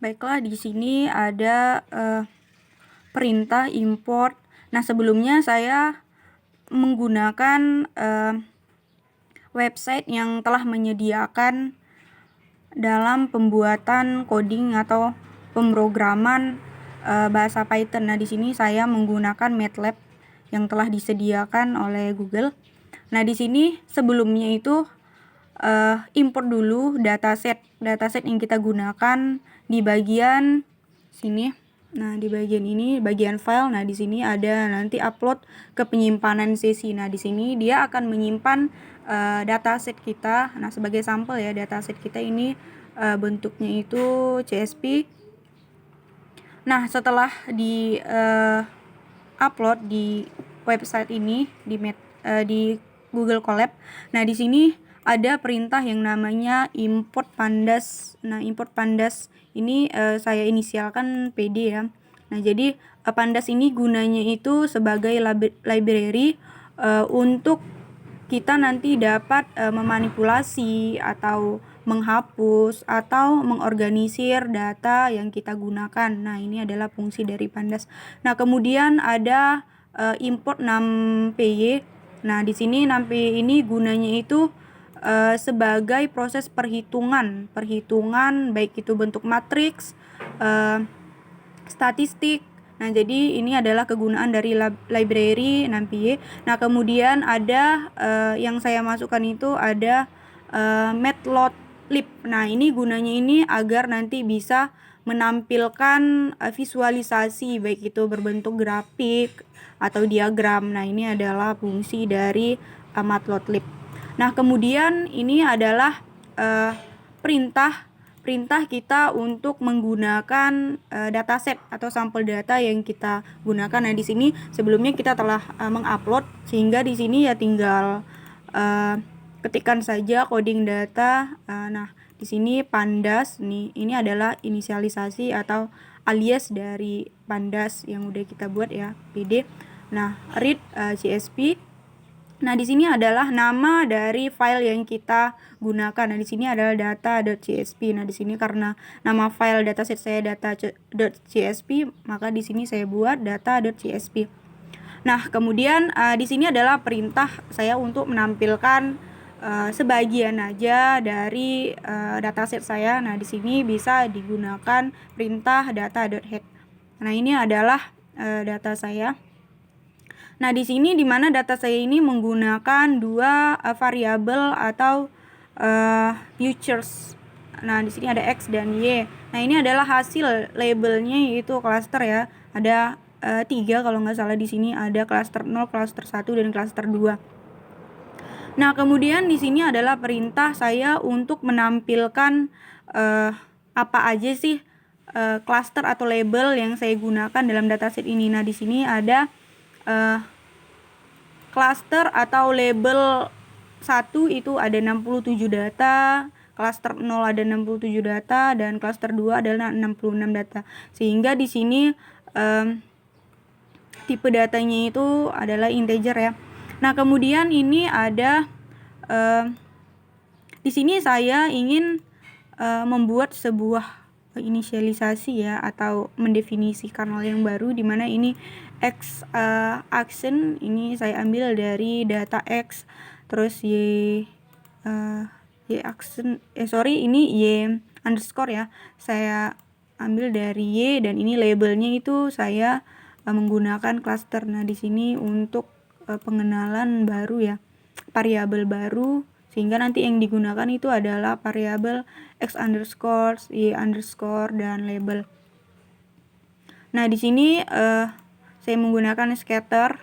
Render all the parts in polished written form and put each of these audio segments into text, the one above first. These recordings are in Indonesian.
Baiklah, di sini ada perintah import. Nah, sebelumnya saya menggunakan website yang telah menyediakan dalam pembuatan coding atau pemrograman bahasa Python. Nah, di sini saya menggunakan MATLAB yang telah disediakan oleh Google. Nah, di sini sebelumnya itu import dulu dataset yang kita gunakan di bagian sini. Nah, di bagian ini bagian file. Nah, di sini ada nanti upload ke penyimpanan sesi. Nah, di sini dia akan menyimpan dataset kita. Nah, sebagai sampel ya, dataset kita ini bentuknya itu CSV. Nah, setelah di upload di website ini di Google Colab. Nah, di sini ada perintah yang namanya import pandas. Nah, import pandas ini saya inisialkan PD ya. Nah, jadi pandas ini gunanya itu sebagai library untuk kita nanti dapat memanipulasi atau menghapus atau mengorganisir data yang kita gunakan. Nah, ini adalah fungsi dari pandas. Nah, kemudian ada import 6PY. Nah, di sini 6PY ini gunanya itu sebagai proses perhitungan baik itu bentuk matriks, statistik. Nah, jadi ini adalah kegunaan dari library 6PY. Nah, kemudian ada yang saya masukkan itu ada matplotlib. Nah, ini gunanya ini agar nanti bisa menampilkan visualisasi baik itu berbentuk grafik atau diagram. Nah, ini adalah fungsi dari matplotlib. Nah, kemudian ini adalah perintah kita untuk menggunakan dataset atau sampel data yang kita gunakan. Nah, di sini sebelumnya kita telah mengupload, sehingga di sini ya tinggal ketikkan saja coding data. Nah, di sini pandas nih, ini adalah inisialisasi atau alias dari pandas yang udah kita buat ya, PD. Nah, read CSV. Nah, di sini adalah nama dari file yang kita gunakan. Nah, di sini adalah data.csv. Nah, di sini karena nama file dataset saya data.csv, maka di sini saya buat data.csv. Nah, kemudian di sini adalah perintah saya untuk menampilkan sebagian aja dari dataset saya. Nah, di sini bisa digunakan perintah data.head. Nah, ini adalah data saya. Nah, di sini di mana data saya ini menggunakan dua variabel atau futures. Nah, di sini ada X dan Y. Nah, ini adalah hasil labelnya yaitu cluster ya. Ada 3 kalau nggak salah di sini, ada cluster 0, cluster 1 dan cluster 2. Nah, kemudian di sini adalah perintah saya untuk menampilkan apa aja sih cluster atau label yang saya gunakan dalam dataset ini. Nah, di sini ada cluster atau label 1 itu ada 67 data, cluster 0 ada 67 data, dan cluster 2 adalah 66 data. Sehingga di sini tipe datanya itu adalah integer ya. Nah, kemudian ini ada di sini saya ingin membuat sebuah inisialisasi ya, atau mendefinisikan hal yang baru, di mana ini X action ini saya ambil dari data X, terus Y action ini Y underscore ya, saya ambil dari Y, dan ini labelnya itu saya menggunakan cluster. Nah, di sini untuk pengenalan baru ya, variabel baru, sehingga nanti yang digunakan itu adalah variabel X underscore, Y underscore, dan label. Nah, di sini saya menggunakan scatter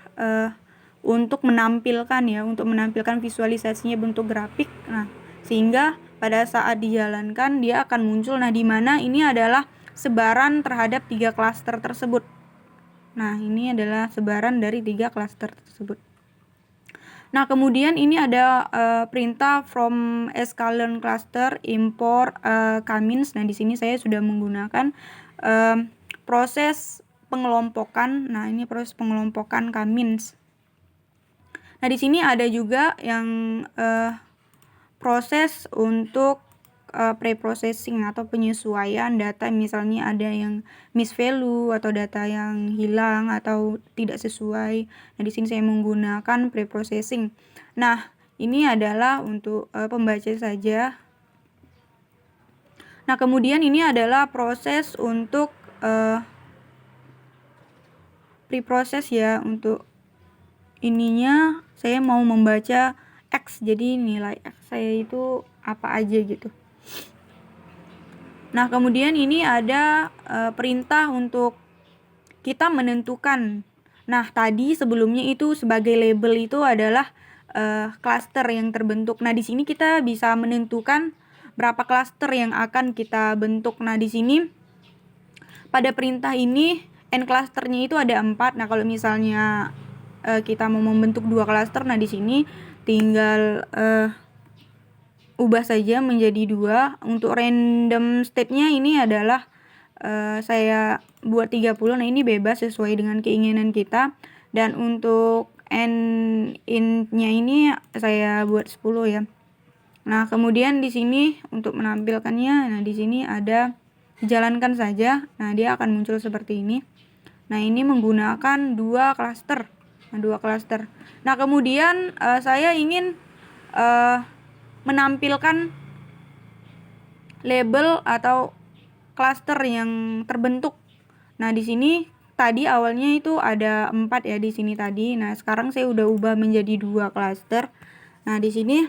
untuk menampilkan visualisasinya bentuk grafik. Nah, sehingga pada saat dijalankan dia akan muncul. Nah, di mana ini adalah sebaran terhadap 3 klaster tersebut. Nah, ini adalah sebaran dari 3 klaster tersebut. Nah, kemudian ini ada perintah from scalene cluster import K-means. Nah, di sini saya sudah menggunakan proses pengelompokan. Nah, ini proses pengelompokan K-means. Nah, di sini ada juga yang proses untuk pre-processing atau penyesuaian data, misalnya ada yang misvalue atau data yang hilang atau tidak sesuai. Nah, di sini saya menggunakan pre-processing. Nah, ini adalah untuk pembaca saja. Nah, kemudian ini adalah proses untuk pre-process ya. Untuk ininya saya mau membaca X, jadi nilai X saya itu apa aja gitu. Nah, kemudian ini ada perintah untuk kita menentukan. Nah, tadi sebelumnya itu sebagai label itu adalah klaster yang terbentuk. Nah, di sini kita bisa menentukan berapa klaster yang akan kita bentuk. Nah, di sini pada perintah ini n klasternya itu ada 4. Nah, kalau misalnya kita mau membentuk 2 klaster, nah di sini tinggal ubah saja menjadi 2. Untuk random state-nya ini adalah saya buat 30. Nah, ini bebas sesuai dengan keinginan kita. Dan untuk n int-nya ini saya buat 10 ya. Nah, kemudian di sini untuk menampilkannya, nah di sini ada jalankan saja. Nah, dia akan muncul seperti ini. Nah, ini menggunakan 2 klaster. Nah, 2 klaster. Nah, kemudian saya ingin menampilkan label atau klaster yang terbentuk. Nah, di sini tadi awalnya itu ada 4 ya di sini tadi. Nah, sekarang saya udah ubah menjadi 2 klaster. Nah, di sini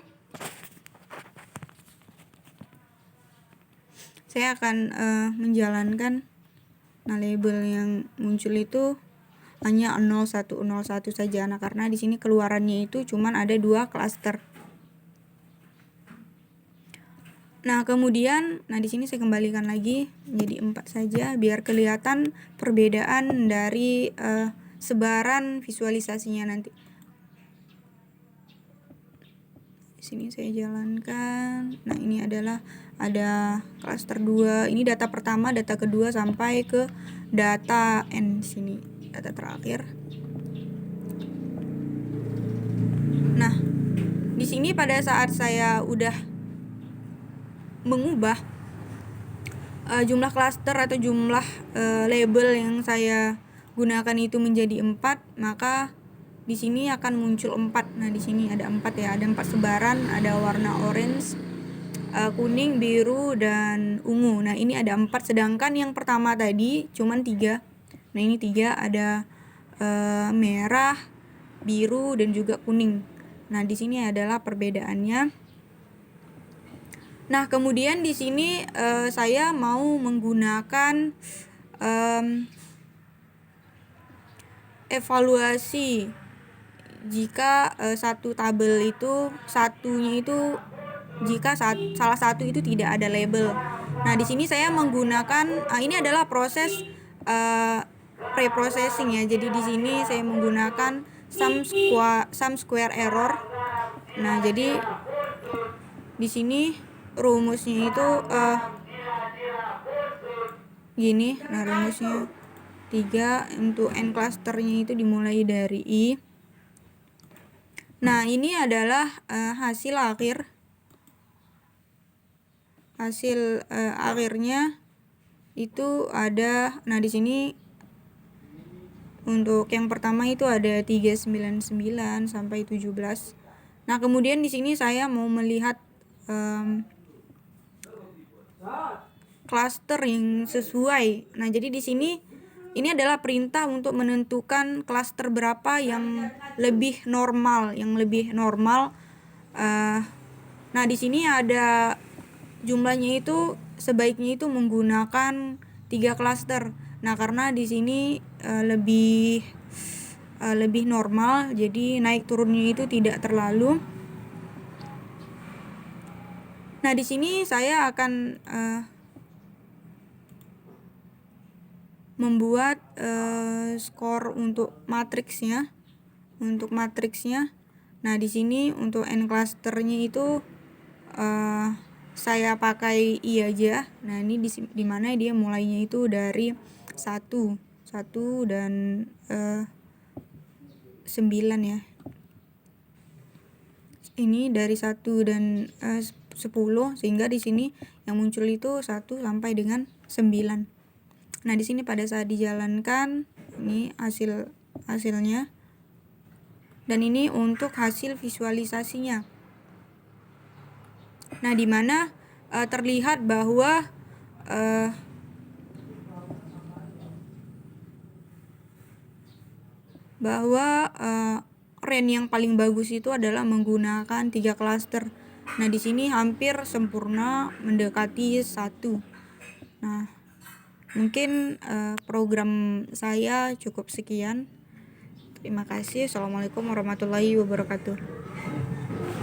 saya akan menjalankan. Nah, label yang muncul itu hanya 0101 saja. Nah, karena di sini keluarannya itu cuman ada 2 klaster. Nah, kemudian di sini saya kembalikan lagi menjadi 4 saja biar kelihatan perbedaan dari sebaran visualisasinya nanti. Di sini saya jalankan. Nah, ini adalah ada klaster 2. Ini data pertama, data kedua sampai ke data N sini, data terakhir. Nah, di sini pada saat saya udah mengubah jumlah klaster atau jumlah label yang saya gunakan itu menjadi 4, maka di sini akan muncul 4. Nah, di sini ada 4 ya, ada 4 sebaran, ada warna orange, kuning, biru, dan ungu. Nah, ini ada 4, sedangkan yang pertama tadi cuman 3. Nah, ini 3, ada merah, biru, dan juga kuning. Nah, di sini adalah perbedaannya. Nah, kemudian di sini saya mau menggunakan evaluasi jika satu tabel itu satunya itu jika salah satu itu tidak ada label. Nah, di sini saya menggunakan ini adalah proses pre-processing ya. Jadi di sini saya menggunakan sum square error. Nah, jadi di sini rumusnya itu gini. Nah, rumusnya 3 untuk n klasternya itu dimulai dari I. Nah, ini adalah hasil akhir. Hasil akhirnya itu ada, nah di sini untuk yang pertama itu ada 399 sampai 17. Nah, kemudian di sini saya mau melihat klaster yang sesuai. Nah, jadi di sini ini adalah perintah untuk menentukan klaster berapa yang lebih normal, nah, di sini ada jumlahnya itu sebaiknya itu menggunakan 3 klaster. Nah, karena di sini lebih normal, jadi naik turunnya itu tidak terlalu. Nah, di sini saya akan membuat skor untuk matriksnya. Nah, di sini untuk n klasternya itu saya pakai I aja. Nah, ini di mana dia mulainya itu dari 1 dan 9 ya. Ini dari 1 dan 10, sehingga di sini yang muncul itu 1 sampai dengan 9. Nah, di sini pada saat dijalankan ini hasilnya, dan ini untuk hasil visualisasinya. Nah, di mana terlihat bahwa range yang paling bagus itu adalah menggunakan 3 klaster. Nah, di sini hampir sempurna mendekati 1. Nah, mungkin program saya cukup sekian. Terima kasih. Assalamualaikum warahmatullahi wabarakatuh.